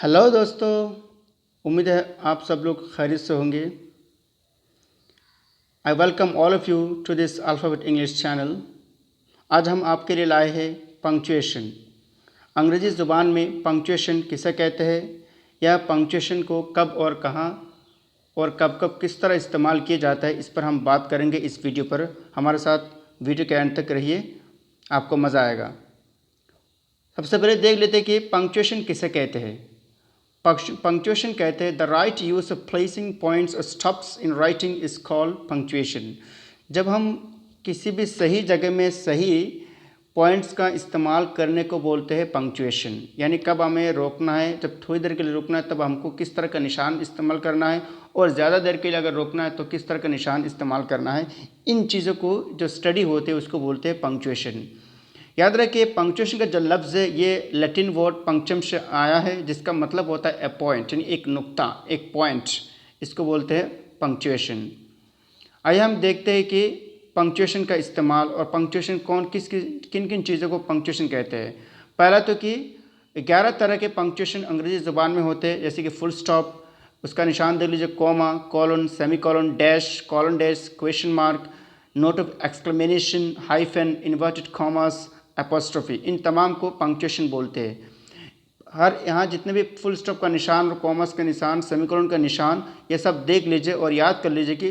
Hello दोस्तों। उम्मीद है आप सब लोग खैरियत से होंगे। I welcome all of you to this Alphabet English channel. आज हम आपके लिए लाए हैं पंक्चुएशन। अंग्रेज़ी ज़ुबान में पंक्चुएशन किसे कहते हैं, या पंक्चुएशन को कब और कहाँ और कब कब किस तरह इस्तेमाल किया जाता है, इस पर हम बात करेंगे इस वीडियो पर। हमारे साथ वीडियो के एंड तक रहिए, आपको मज़ा आएगा। सबसे पहले देख लेते हैं कि पंक्चुएशन किसे कहते हैं। पंक्चुएशन कहते हैं the right use of placing points और stops in writing is called punctuation. जब हम किसी भी सही जगह में सही पॉइंट्स का इस्तेमाल करने को बोलते हैं पंक्चुएशन। यानी कब हमें रोकना है, जब थोड़ी देर के लिए रुकना है तब हमको किस तरह का निशान इस्तेमाल करना है, और ज़्यादा देर के लिए अगर रोकना है तो किस तरह का निशान इस्तेमाल करना है। इन चीज़ों को जो स्टडी होते हैं उसको बोलते हैं पंक्चुएशन। याद रखिए पंक्चुएशन का जो लफ्ज़ है ये लैटिन वर्ड पंक्चम से आया है, जिसका मतलब होता है ए पॉइंट, यानी एक नुक्ता, एक पॉइंट। इसको बोलते हैं पंक्चुएशन। आइए हम देखते हैं कि पंक्चुएशन का इस्तेमाल और पंक्चुएशन किन किन चीज़ों को पंक्चुएशन कहते हैं। पहला तो कि 11 तरह के पंक्चुएशन अंग्रेजी ज़ुबान में होते हैं, जैसे कि फुल स्टॉप, उसका निशान देख लीजिए, comma, colon, semicolon, dash, colon dash, question mark, note of exclamation, hyphen, inverted commas, apostrophe. इन तमाम को पंक्चुएशन बोलते हैं। हर यहाँ जितने भी फुल स्टॉप का निशान, कॉमर्स का निशान, सेमीकोलन का निशान, ये सब देख लीजिए और याद कर लीजिए कि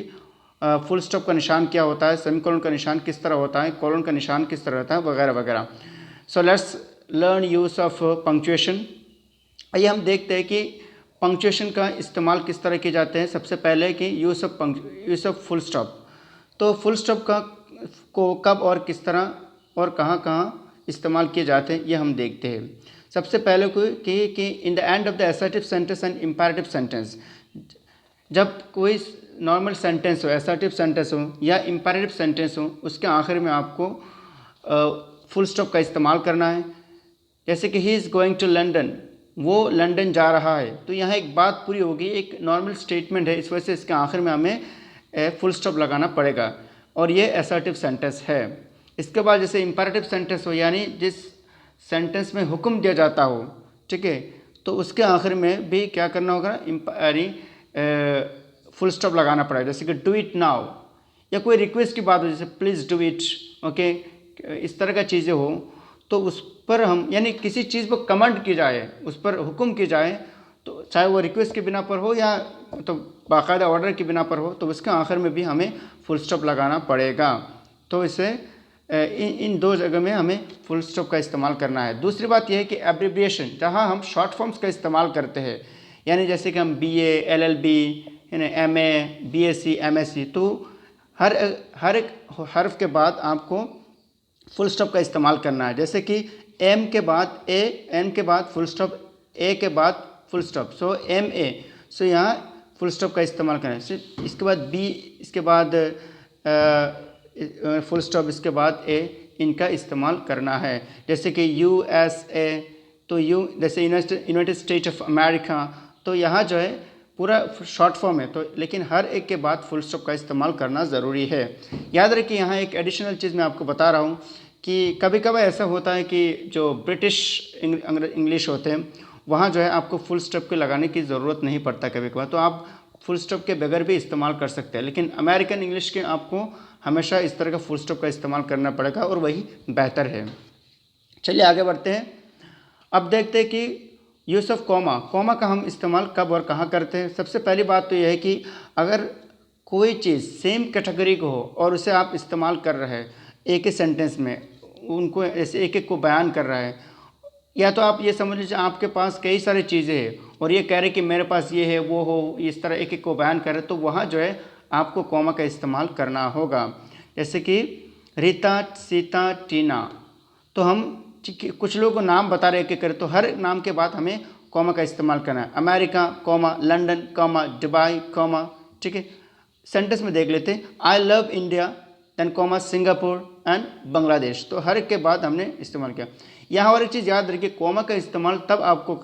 फुल स्टॉप का निशान क्या होता है, सेमीकोलन का निशान किस तरह होता है, कॉलन का निशान किस तरह होता है, वगैरह वगैरह। So let's learn use of punctuation. आइए हम देखते हैं कि पंक्चुएशन का इस्तेमाल किस तरह किए जाते हैं। सबसे पहले कि यूज़ ऑफ फुल स्टॉप। तो फुल स्टॉप को कब और किस तरह और कहाँ कहाँ इस्तेमाल किए जाते हैं ये हम देखते हैं। सबसे पहले कि इन the end of the assertive sentence and imperative sentence. जब कोई नॉर्मल सेंटेंस हो, असर्टिव सेंटेंस हो या इम्पेरेटिव सेंटेंस हो, उसके आखिर में आपको फुल स्टॉप का इस्तेमाल करना है। जैसे कि he is going to London, वो लंदन जा रहा है, तो यहाँ एक बात पूरी होगी, एक नॉर्मल स्टेटमेंट है, इस वजह से इसके आखिर में हमें फुल स्टॉप लगाना पड़ेगा, और ये असर्टिव सेंटेंस है। इसके बाद जैसे इम्पेरेटिव सेंटेंस हो, यानी जिस सेंटेंस में हुक्म दिया जाता हो, ठीक है, तो उसके आखिर में भी क्या करना होगा, यानी फुल स्टॉप लगाना पड़ेगा। जैसे कि डू इट नाउ, या कोई रिक्वेस्ट की बात हो, जैसे प्लीज़ डू इट, ओके, इस तरह का चीज़ें हो, तो उस पर हम, यानी किसी चीज़ पर कमांड की जाए, उस पर हुक्म की जाए, तो चाहे वो रिक्वेस्ट के बिना पर हो या तो बाकायदा ऑर्डर के बिना पर हो, तो उसके आखिर में भी हमें फुल स्टॉप लगाना पड़ेगा। तो इसे इन दो जगह में हमें फुल स्टॉप का इस्तेमाल करना है। दूसरी बात यह है कि एब्रिविएशन, जहाँ हम शॉर्ट फॉर्म्स का इस्तेमाल करते हैं, यानी जैसे कि हम BA, LLB, MA, BSc, MSc, तो हर एक हर्फ के बाद आपको फुल स्टॉप का इस्तेमाल करना है। जैसे कि M के बाद A, N के बाद फुल स्टॉप, A के बाद फुल स्टॉप, सो MA, सो यहाँ फुल स्टॉप का इस्तेमाल करना है। इसके बाद B, इसके बाद फुल स्टॉप, इसके बाद A, इनका इस्तेमाल करना है। जैसे कि USA, तो जैसे यूनाइटेड स्टेट ऑफ अमेरिका, तो यहाँ जो है पूरा शॉर्ट फॉर्म है, तो लेकिन हर एक के बाद फुल स्टॉप का इस्तेमाल करना ज़रूरी है। याद रखिए यहाँ एक एडिशनल चीज़ मैं आपको बता रहा हूँ कि कभी कभी ऐसा होता है कि जो ब्रिटिश इंग्लिश होते हैं वहाँ जो है आपको फुल स्टॉप के लगाने की ज़रूरत नहीं पड़ता कभी कभार, तो आप फुल स्टॉप के बगैर भी इस्तेमाल कर सकते हैं। लेकिन अमेरिकन इंग्लिश के आपको हमेशा इस तरह का फुल स्टॉप का इस्तेमाल करना पड़ेगा, और वही बेहतर है। चलिए आगे बढ़ते हैं। अब देखते हैं कि यूज़ ऑफ कॉमा का हम इस्तेमाल कब और कहाँ करते हैं। सबसे पहली बात तो यह है कि अगर कोई चीज़ सेम कैटेगरी को हो और उसे आप इस्तेमाल कर रहे हैं एक ही सेंटेंस में, उनको ऐसे एक एक को बयान कर रहा है, या तो आप ये समझ लीजिए आपके पास कई सारी चीज़ें हैं और ये कह रहे कि मेरे पास ये है वो हो, इस तरह एक एक को बयान कर रहे, तो वहाँ जो है आपको कॉमा का इस्तेमाल करना होगा। जैसे कि रीता, सीता, टीना, तो हम कुछ लोगों को नाम बता रहे एक करें, तो हर नाम के बाद हमें कॉमा का इस्तेमाल करना है। America, comma, London, comma, Dubai, comma, ठीक है। सेंटेंस में देख लेते हैं, I love India, then comma, Singapore and Bangladesh, तो हर एक के बाद हमने इस्तेमाल किया। यहाँ और एक चीज़ याद रखिए, कॉमा का इस्तेमाल तब आपको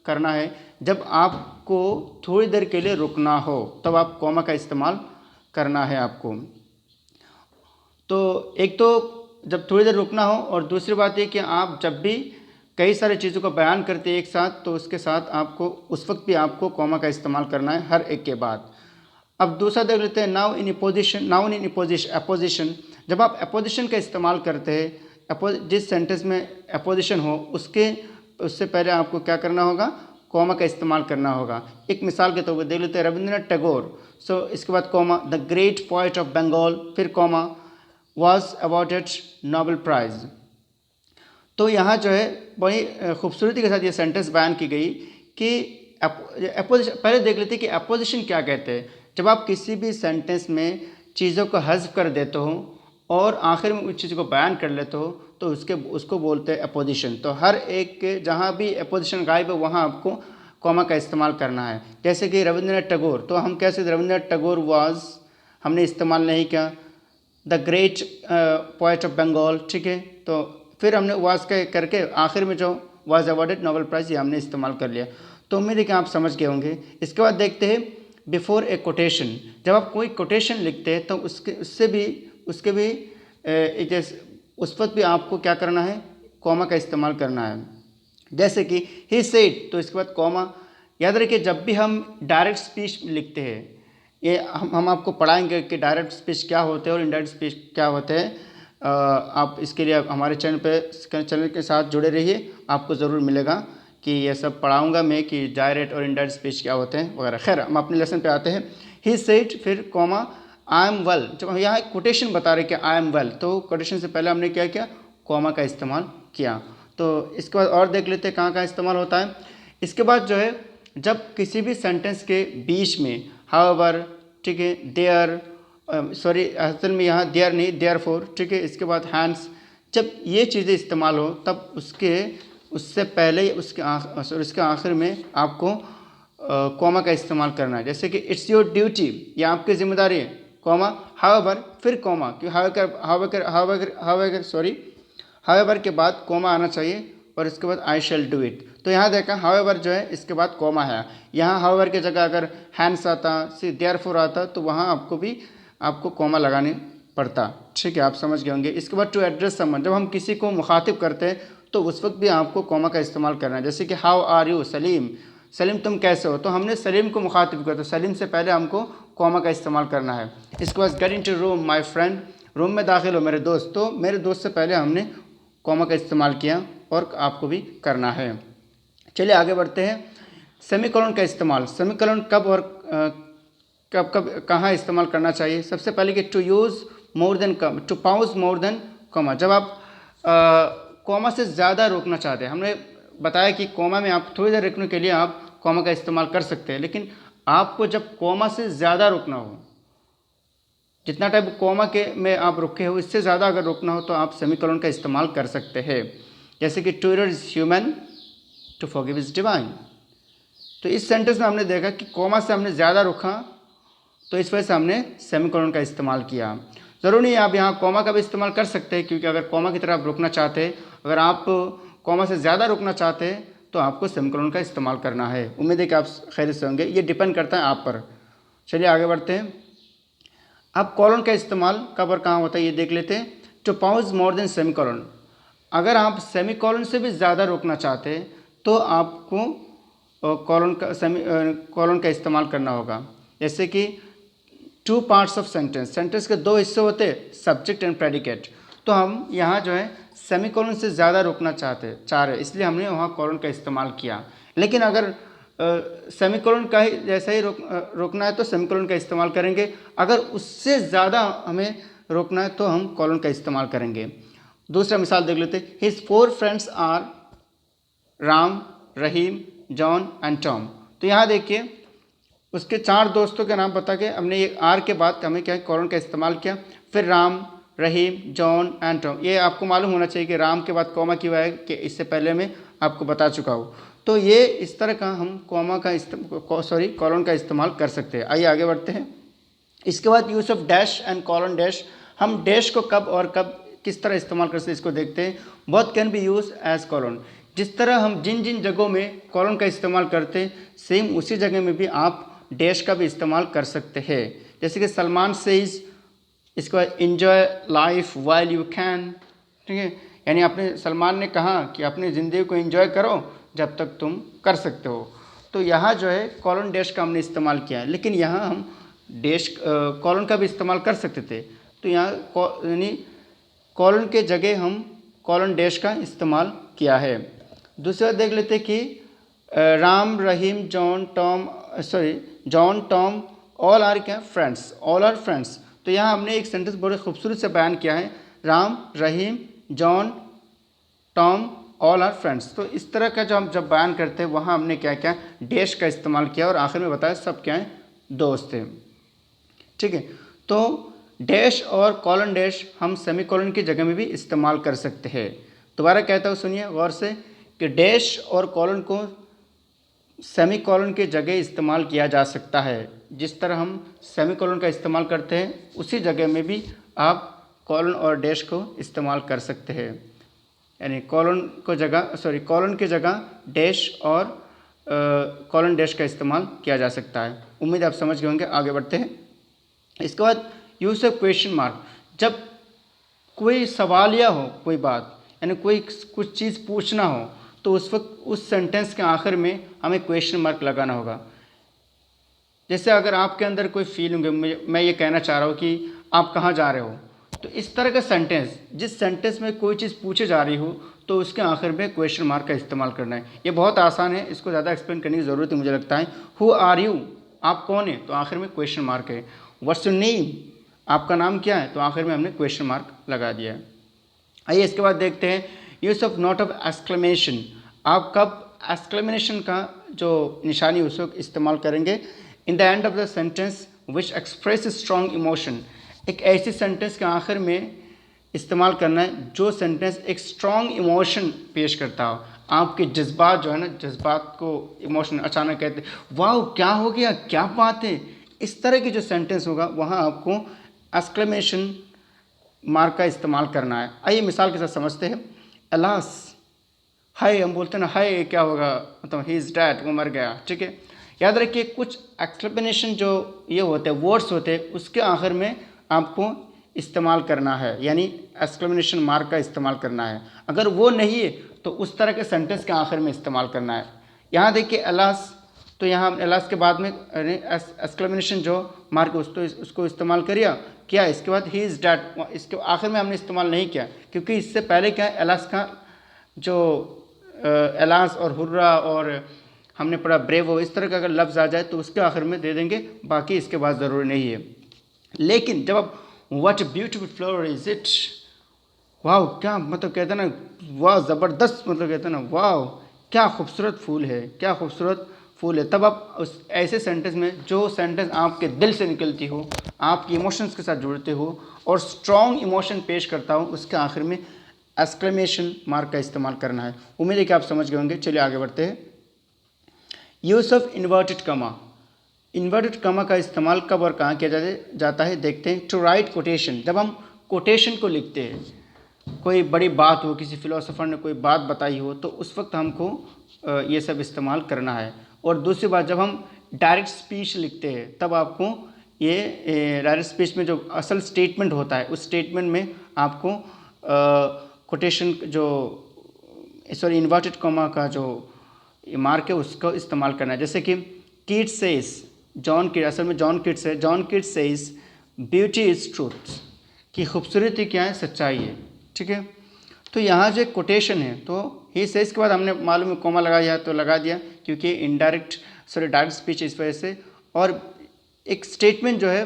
करना है जब आपको थोड़ी देर के लिए रुकना हो, तब आप कॉमा का इस्तेमाल करना है आपको। तो एक तो जब थोड़ी देर रुकना हो, और दूसरी बात ये कि आप जब भी कई सारी चीज़ों को बयान करते हैं एक साथ, तो उसके साथ आपको उस वक्त भी आपको कॉमा का इस्तेमाल करना है हर एक के बाद। अब दूसरा देख लेते हैं noun in opposition. Noun in opposition, जब आप अपोजिशन का इस्तेमाल करते हैं, जिस सेंटेंस में अपोजिशन हो उससे पहले आपको क्या करना होगा, कॉमा का इस्तेमाल करना होगा। एक मिसाल के तौर पर देख लेते हैं रविंद्रनाथ टैगोर, सो इसके बाद comma, the great poet of Bengal, फिर comma, was awarded Nobel prize. तो यहाँ जो है बड़ी खूबसूरती के साथ ये सेंटेंस बयान की गई कि अपोजिशन। पहले देख लेते हैं कि अपोजिशन क्या कहते हैं। जब आप किसी भी सेंटेंस में चीज़ों को हज़्फ कर देते हो और आखिर में उस चीज़ को बयान कर लेते हो तो उसको बोलते हैं अपोजिशन। तो हर एक के जहाँ भी अपोजिशन गायब है वहाँ आपको कॉमा का इस्तेमाल करना है। जैसे कि रविंद्रनाथ टैगोर, तो हम कैसे रविंद्रनाथ टैगोर वाज, हमने इस्तेमाल नहीं किया। The great poet of Bengal, ठीक है, तो फिर हमने वाज के करके आखिर में जो वाज अवॉर्डेड नोबेल प्राइज़ ये हमने इस्तेमाल कर लिया। तो उम्मीद है कि आप समझ गए होंगे। इसके बाद देखते हैं बिफोर ए कोटेशन। जब आप कोई कोटेशन लिखते हैं तो उसके भी उस वक्त भी आपको क्या करना है, कॉमा का इस्तेमाल करना है। जैसे कि ही सेड, तो इसके बाद कॉमा। याद रखिए जब भी हम डायरेक्ट स्पीच लिखते हैं, ये हम आपको पढ़ाएंगे कि डायरेक्ट स्पीच क्या होते हैं और इनडायरेक्ट स्पीच क्या होते हैं। आप इसके लिए हमारे चैनल के साथ जुड़े रहिए, आपको ज़रूर मिलेगा कि ये सब पढ़ाऊंगा मैं कि डायरेक्ट और इनडायरेक्ट स्पीच क्या होते हैं वगैरह। खैर हम अपने लेसन पे आते हैं। ही सेड, फिर कॉमा, आई एम वेल। जब हम यहाँ कोटेशन बता रहे कि आई एम वेल, तो कोटेशन से पहले हमने क्या किया, कॉमा का इस्तेमाल किया। तो इसके बाद और देख लेते हैं कहाँ कहाँ इस्तेमाल होता है। इसके बाद जो है जब किसी भी सेंटेंस के बीच में हाउएवर, ठीक है, देयर, सॉरी असल में यहाँ देयर नहीं, देयरफॉर, ठीक है, इसके बाद हैंड्स, जब ये चीज़ें इस्तेमाल हो तब उससे पहले उसके आखिर में आपको कॉमा का इस्तेमाल करना है। जैसे कि इट्स योर ड्यूटी, ये आपकी जिम्मेदारी है, कॉमा, हाउएवर, फिर कॉमा, क्यों हाउएवर के बाद कॉमा आना चाहिए और इसके बाद आई शैल डू इट। तो यहाँ देखा हाउएवर जो है इसके बाद कॉमा है। यहाँ हाउएवर की जगह अगर हैंड्स आता, देयरफॉर आता, तो वहाँ आपको कॉमा लगाने पड़ता। ठीक है, आप समझ गए होंगे। इसके बाद टू एड्रेस समवन, जब हम किसी को मुखातिब करते हैं तो उस वक्त भी आपको कॉमा का इस्तेमाल करना है। जैसे कि how are you Salim, Salim तुम कैसे हो, तो हमने सलीम को मुखातिब किया तो सलीम से पहले हमको कॉमा का इस्तेमाल करना है। इसके बाद get into room my friend, room में दाखिल हो मेरे दोस्त, तो मेरे दोस्त से पहले हमने कॉमा का इस्तेमाल किया और आपको भी करना है। चलिए आगे बढ़ते हैं। सेमीकोलन का इस्तेमाल, सेमीकोलन कब और कब कहाँ इस्तेमाल करना चाहिए। सबसे पहले कि to use more than comma, to pause more than comma, जब आप कॉमा से ज़्यादा रोकना चाहते हैं। हमने बताया कि कॉमा में आप थोड़ी देर रोकने के लिए आप कॉमा का इस्तेमाल कर सकते हैं, लेकिन आपको जब कॉमा से ज़्यादा रोकना हो, जितना टाइम कॉमा के में आप रुके हो इससे ज़्यादा अगर रोकना हो तो आप सेमीकोलन का इस्तेमाल कर सकते हैं। जैसे कि to err is human, to forgive is divine. तो इस सेंटेंस में हमने देखा कि कॉमा से हमने ज़्यादा रुका तो इस वजह से हमने सेमीकोलन का इस्तेमाल किया। ज़रूरी नहीं आप यहाँ कॉमा का भी इस्तेमाल कर सकते हैं, क्योंकि अगर कॉमा की तरफ रुकना चाहते हैं, अगर आप कॉमा से ज़्यादा रुकना चाहते हैं तो आपको सेमीकोलन का इस्तेमाल करना है। उम्मीद है कि आप खैरियत से होंगे, ये डिपेंड करता है आप पर। चलिए आगे बढ़ते हैं। अब कॉलन का इस्तेमाल कब और कहाँ होता है ये देख लेते हैं। To pause more than semicolon, अगर आप सेमीकोलन से भी ज़्यादा रोकना चाहते हैं तो आपको कॉलन का इस्तेमाल करना होगा। जैसे कि two parts of sentence, sentence के दो हिस्से होते हैं, सब्जेक्ट एंड प्रेडिकेट, तो हम यहाँ जो है सेमीकोलन से ज़्यादा रोकना चाह रहे, इसलिए हमने वहाँ कॉलन का इस्तेमाल किया। लेकिन अगर सेमीकोलन का ही जैसा ही रोकना है तो सेमीकोलन का इस्तेमाल करेंगे, अगर उससे ज़्यादा हमें रोकना है तो हम कॉलन का इस्तेमाल करेंगे। दूसरा मिसाल देख लेते हैं। His 4 friends are Ram, Rahim, John and Tom. तो यहाँ देखिए उसके 4 दोस्तों के नाम बता के हमने ये आर के बाद हमें क्या कॉलन का इस्तेमाल किया। फिर Ram, Rahim, John and Tom. ये आपको मालूम होना चाहिए कि राम के बाद कॉमा क्यों है, कि इससे पहले मैं आपको बता चुका हूँ। तो ये इस तरह का हम कॉलन का इस्तेमाल कर सकते हैं। आइए आगे बढ़ते हैं। इसके बाद use of dash and colon dash, हम डैश को कब और कब किस तरह इस्तेमाल कर सकते हैं इसको देखते हैं। Both can be use as colon, जिस तरह हम जिन जिन जगहों में कॉलन का इस्तेमाल करते हैं सेम उसी जगह में भी आप डैश का भी इस्तेमाल कर सकते हैं। जैसे कि सलमान सेज, इसके बाद enjoy life while you can, ठीक है, यानी अपने सलमान ने कहा कि अपनी ज़िंदगी को एंजॉय करो जब तक तुम कर सकते हो। तो यहाँ जो है कॉलन डैश का हमने इस्तेमाल किया है, लेकिन यहाँ हम डैश कॉलन का भी इस्तेमाल कर सकते थे। तो यहाँ यानी कॉलन के जगह हम कॉलन डैश का इस्तेमाल किया है। दूसरा देख लेते कि Ram, Rahim, John, Tom all are क्या फ्रेंड्स, ऑल आर फ्रेंड्स। तो यहाँ हमने एक सेंटेंस बड़े खूबसूरत से बयान किया है, Ram, Rahim, John, Tom all are friends. तो इस तरह का जो हम जब बयान करते हैं वहाँ हमने क्या क्या डैश का इस्तेमाल किया और आखिर में बताया सब क्या है, दोस्त हैं। ठीक है, तो डैश और कॉलन डैश हम सेमी कॉलन की जगह में भी इस्तेमाल कर सकते हैं। दोबारा कहता हूँ, सुनिए गौर से कि डैश और कॉलन को सेमी कॉलन की जगह इस्तेमाल किया जा सकता है। जिस तरह हम सेमी कॉलन का इस्तेमाल करते हैं उसी जगह में भी आप कॉलन और डैश को इस्तेमाल कर सकते हैं। यानी कॉलन की जगह डैश और कॉलन डैश का इस्तेमाल किया जा सकता है। उम्मीद आप समझ गए होंगे। आगे बढ़ते हैं। इसके बाद यूज़ ऑफ क्वेश्चन मार्क। जब कोई सवालिया हो कोई बात, यानी कोई कुछ चीज़ पूछना हो, तो उस वक्त उस सेंटेंस के आखिर में हमें क्वेश्चन मार्क लगाना होगा। जैसे अगर आपके अंदर कोई फीलिंग है, मैं ये कहना चाह रहा हूँ कि आप कहाँ जा रहे हो, तो इस तरह का सेंटेंस, जिस सेंटेंस में कोई चीज़ पूछे जा रही हो तो उसके आखिर में क्वेश्चन मार्क का इस्तेमाल करना है। ये बहुत आसान है, इसको ज़्यादा एक्सप्लेन करने की ज़रूरत है मुझे लगता है। हु आर यू, आप कौन है, तो आखिर में क्वेश्चन मार्क है। व्हाट्स योर नेम, आपका नाम क्या है, तो आखिर में हमने क्वेश्चन मार्क लगा दिया है। आइए इसके बाद देखते हैं use of note of exclamation. आप कब एक्सक्लेमेशन का जो निशानी उस वक्त इस्तेमाल करेंगे, इन the end of the sentence which express strong emotion. एक ऐसी सेंटेंस के आखिर में इस्तेमाल करना है जो सेंटेंस एक स्ट्रॉन्ग इमोशन पेश करता हो। आपके जज्बात जो है ना, जज्बात को इमोशन अचानक कहते वाह क्या हो गया, क्या बात है, इस तरह की जो सेंटेंस होगा वहाँ आपको एक्सक्लेमेशन मार्क का इस्तेमाल करना है। आइए मिसाल के साथ समझते हैं। अलास, हाय, हम बोलते हैं ना हाय क्या होगा, मतलब ही इज़ डेड, वो मर गया। ठीक है, याद रखिए कुछ एक्सप्लेनेशन जो ये होते हैं, वर्ड्स होते हैं, उसके आखिर में आपको इस्तेमाल करना है, यानी एक्सक्लेमेशन मार्क का इस्तेमाल करना है। अगर वो नहीं है तो उस तरह के सेंटेंस के आखिर में इस्तेमाल करना है। यहाँ देखिए अलास, तो यहाँ अलास के बाद में एक्सक्लेमेशन जो मार्क उसको इस्तेमाल किया। इसके बाद ही इज़ डेड, इसके आखिर में हमने इस्तेमाल नहीं किया, क्योंकि इससे पहले क्या है, अलास का जो अलास और हुर्रा और हमने पढ़ा ब्रेवो, इस तरह का अगर लफ्ज़ आ जाए तो उसके आखिर में दे देंगे, बाकी इसके बाद ज़रूरी नहीं है। लेकिन जब आप what beautiful flower is it, वाह क्या, मतलब कहते हैं ना वाह ज़बरदस्त, मतलब कहते हैं ना वाह क्या खूबसूरत फूल है, क्या खूबसूरत फूल है, तब आप उस ऐसे सेंटेंस में जो सेंटेंस आपके दिल से निकलती हो, आपकी इमोशंस के साथ जुड़ते हो और स्ट्रॉन्ग इमोशन पेश करता हो, उसके आखिर में एक्सक्लेमेशन मार्क का इस्तेमाल करना है। उम्मीद है कि आप समझ गए होंगे। चलिए आगे बढ़ते हैं। यूज़ ऑफ इन्वर्टेड कमा। इन्वर्टेड कमा का इस्तेमाल कब और कहाँ किया जाता है, देखते हैं। टू राइट कोटेशन, जब हम कोटेशन को लिखते हैं, कोई बड़ी बात हो, किसी फिलोसोफर ने कोई बात बताई हो, तो उस वक्त हमको ये सब इस्तेमाल करना है। और दूसरी बात, जब हम डायरेक्ट स्पीच लिखते हैं तब आपको ये डायरेक्ट स्पीच में जो असल स्टेटमेंट होता है उस स्टेटमेंट में आपको कोटेशन जो इन्वर्टेड कॉमा का जो मार्क है उसको इस्तेमाल करना है। जैसे कि किड सेज, जॉन किड, असल में जॉन किड्स है, John kid says beauty is truth, कि खूबसूरती क्या है, सच्चाई है। ठीक है, तो यहाँ जो कोटेशन है, तो ही सेज के बाद हमने मालूम है कॉमा लगाया तो लगा दिया, क्योंकि डायरेक्ट स्पीच इस वजह से। और एक स्टेटमेंट जो है,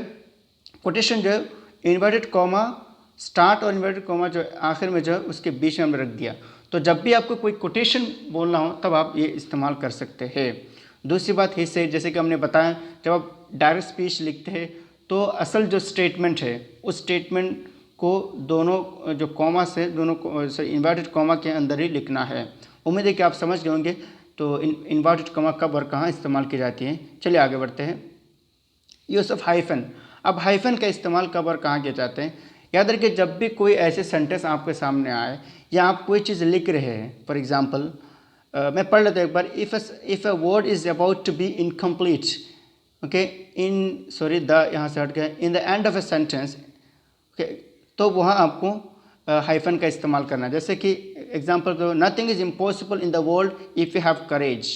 कोटेशन जो है, इन्वर्टेड कॉमा स्टार्ट और इन्वर्टेड कॉमा जो आखिर में जो है उसके बीच में हमने रख दिया। तो जब भी आपको कोई कोटेशन बोलना हो तब आप ये इस्तेमाल कर सकते हैं। दूसरी बात ही से, जैसे कि हमने बताया, जब आप डायरेक्ट स्पीच लिखते हैं तो असल जो स्टेटमेंट है उस स्टेटमेंट को दोनों जो कॉमा से दोनों इन्वर्टेड कॉमा के अंदर ही लिखना है। उम्मीद है कि आप समझ गए होंगे। तो इन्वर्टेड कॉमा कब और कहाँ इस्तेमाल की जाती है। चलिए आगे बढ़ते हैं। Use of hyphen. अब हाइफन का इस्तेमाल कब और कहाँ किए जाते हैं। याद रखिए, जब भी कोई ऐसे सेंटेंस आपके सामने आए या आप कोई चीज़ लिख रहे हैं, फॉर एग्जांपल मैं पढ़ लेता हूँ एक बार। If a word is about to be incomplete, okay, यहाँ से हट गया, in the end of a sentence, okay, तो वहाँ आपको हाइफन का इस्तेमाल करना। जैसे कि एग्जांपल दो, nothing is impossible in the world if you have courage.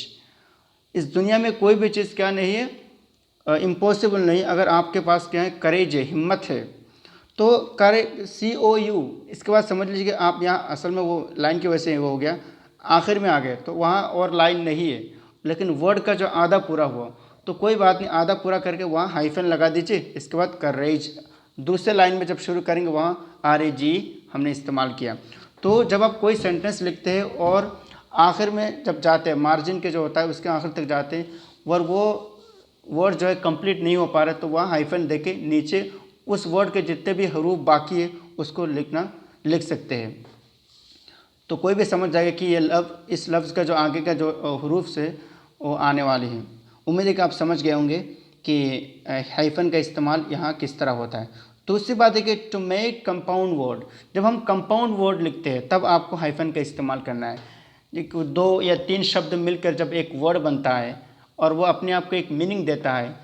इस दुनिया में कोई भी चीज़ क्या नहीं है, इम्पॉसिबल नहीं, अगर आपके पास क्या है, करेज है, हिम्मत है। तो करे COU, इसके बाद समझ लीजिए कि आप यहाँ असल में वो लाइन की वजह से वो हो गया, आखिर में आ गए तो वहाँ और लाइन नहीं है, लेकिन वर्ड का जो आधा पूरा हुआ, तो कोई बात नहीं, आधा पूरा करके वहाँ हाइफन लगा दीजिए। इसके बाद करेज, दूसरे लाइन में जब शुरू करेंगे वहाँ RAG हमने इस्तेमाल किया। तो जब आप कोई सेंटेंस लिखते हैं और आखिर में जब जाते हैं, मार्जिन के जो होता है उसके आखिर तक जाते हैं और वो वर्ड जो है कंप्लीट नहीं हो पा रहा, तो वहाँ हाइफन देके नीचे उस वर्ड के जितने भी हरूफ बाकी है उसको लिख सकते हैं। तो कोई भी समझ जाएगा कि ये इस लफ्ज़ का जो आगे का जो हरूफ से वो आने वाले हैं। उम्मीद है कि आप समझ गए होंगे कि हाइफन का इस्तेमाल यहाँ किस तरह होता है। दूसरी बात है कि टू मेक कंपाउंड वर्ड, जब हम कंपाउंड वर्ड लिखते हैं तब आपको हाइफन का इस्तेमाल करना है। 2 या 3 शब्द मिलकर जब एक वर्ड बनता है और वो अपने आप को एक मीनिंग देता है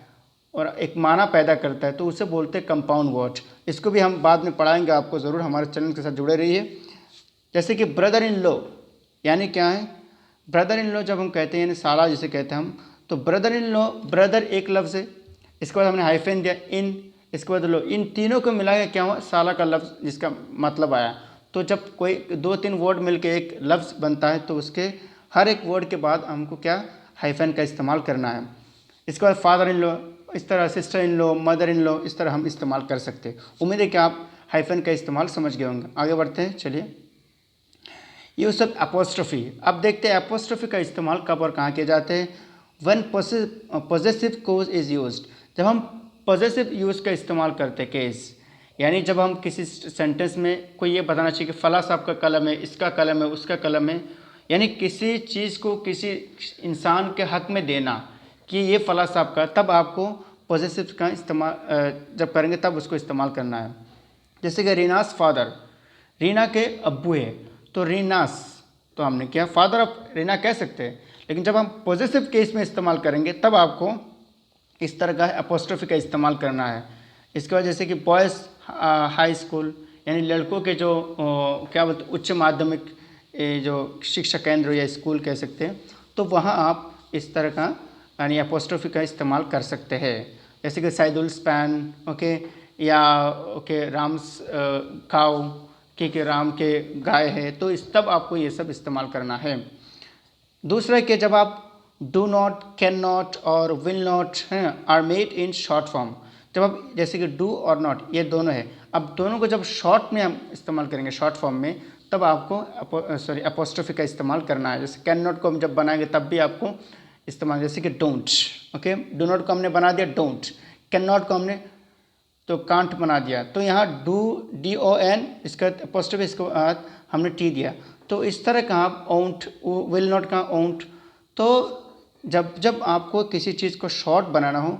और एक माना पैदा करता है, तो उसे बोलते हैं कंपाउंड वर्ड। इसको भी हम बाद में पढ़ाएंगे आपको, ज़रूर हमारे चैनल के साथ जुड़े रहिए। जैसे कि ब्रदर इन लॉ, यानी क्या है, ब्रदर इन लॉ जब हम कहते हैं यानी साला जिसे कहते हैं हम, तो ब्रदर इन लॉ, ब्रदर एक लफ्ज़ है, इसके बाद हमने हाइफन दिया इन, इसके बाद लो, इन तीनों को मिला के क्या हुआ, साला का लफ्ज़ जिसका मतलब आया। तो जब कोई 2-3 वर्ड मिलके एक लफ्ज़ बनता है तो उसके हर एक वर्ड के बाद हमको क्या, हाइफन का इस्तेमाल करना है। इसके बाद फादर इन लॉ, इस तरह sister in law, mother in law, इस तरह हम इस्तेमाल कर सकते हैं। उम्मीद है कि आप हाइफन का इस्तेमाल समझ गए होंगे। आगे बढ़ते हैं, चलिए। यूज़ ऑफ एपोस्ट्रोफी, अब देखते हैं एपोस्ट्रोफी का इस्तेमाल कब और कहाँ किए जाते हैं। One possessive case is used, जब हम पॉजेसिव यूज़ का इस्तेमाल करते हैं केस, यानी जब हम किसी सेंटेंस में कोई ये बताना चाहिए कि फला साहब का कलम है, इसका कलम है, उसका कलम है, यानी किसी चीज़ को किसी इंसान के हक़ में देना कि ये फला साहब का, तब आपको पॉजेसिव का इस्तेमाल जब करेंगे तब उसको इस्तेमाल करना है। जैसे कि रीनास फादर, रीना के अब्बू है, तो रीनास, तो हमने क्या, फादर ऑफ रीना कह सकते हैं, लेकिन जब हम पॉजेसिव केस में इस्तेमाल करेंगे तब आपको इस तरह का एपोस्ट्रोफी का इस्तेमाल करना है। इसके बाद जैसे कि बॉयज़ हाई स्कूल, यानी लड़कों के जो क्या बोलते, उच्च माध्यमिक जो शिक्षा केंद्र या स्कूल कह सकते हैं, तो वहाँ आप इस तरह का यानी एपोस्ट्रोफी का इस्तेमाल कर सकते हैं। जैसे कि सैदुल स्पैन, ओके, या ओके राम्स काउ, कि राम के गाय है, तो इस तब आपको ये सब इस्तेमाल करना है। दूसरा कि जब आप डू नॉट, कैन नॉट और विल नॉट हैं are made in short form, जब आप जैसे कि डू और नॉट ये दोनों है, अब दोनों को जब शॉर्ट में हम इस्तेमाल करेंगे, शॉर्ट फॉर्म में, तब आपको एपोस्ट्रोफी का इस्तेमाल करना है। जैसे कैन नॉट को हम जब बनाएंगे तब भी आपको इस्तेमाल, जैसे कि डोंट, ओके, डू नॉट को हमने बना दिया डोंट, कैन नॉट को हमने तो कांट बना दिया, तो यहाँ डू DON, इसका एपोस्ट्रोफी, इसके बाद हमने T दिया, तो इस तरह का आप ओंट, विल नॉट का ओंट। तो जब आपको किसी चीज़ को शॉर्ट बनाना हो,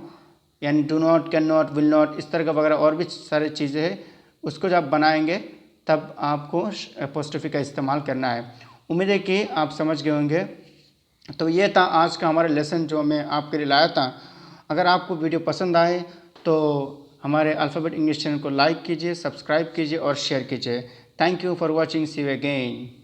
यानी do not, can not, will not, इस तरह का वगैरह और भी सारी चीज़ें हैं, उसको जब बनाएंगे तब आपको एपोस्ट्रोफी का इस्तेमाल करना है। उम्मीद है कि आप समझ गए होंगे। तो ये था आज का हमारा लेसन जो मैं आपके लिए लाया था। अगर आपको वीडियो पसंद आए तो हमारे अल्फ़ाबेट इंग्लिश चैनल को लाइक कीजिए, सब्सक्राइब कीजिए और शेयर कीजिए। Thank you for watching, see you again.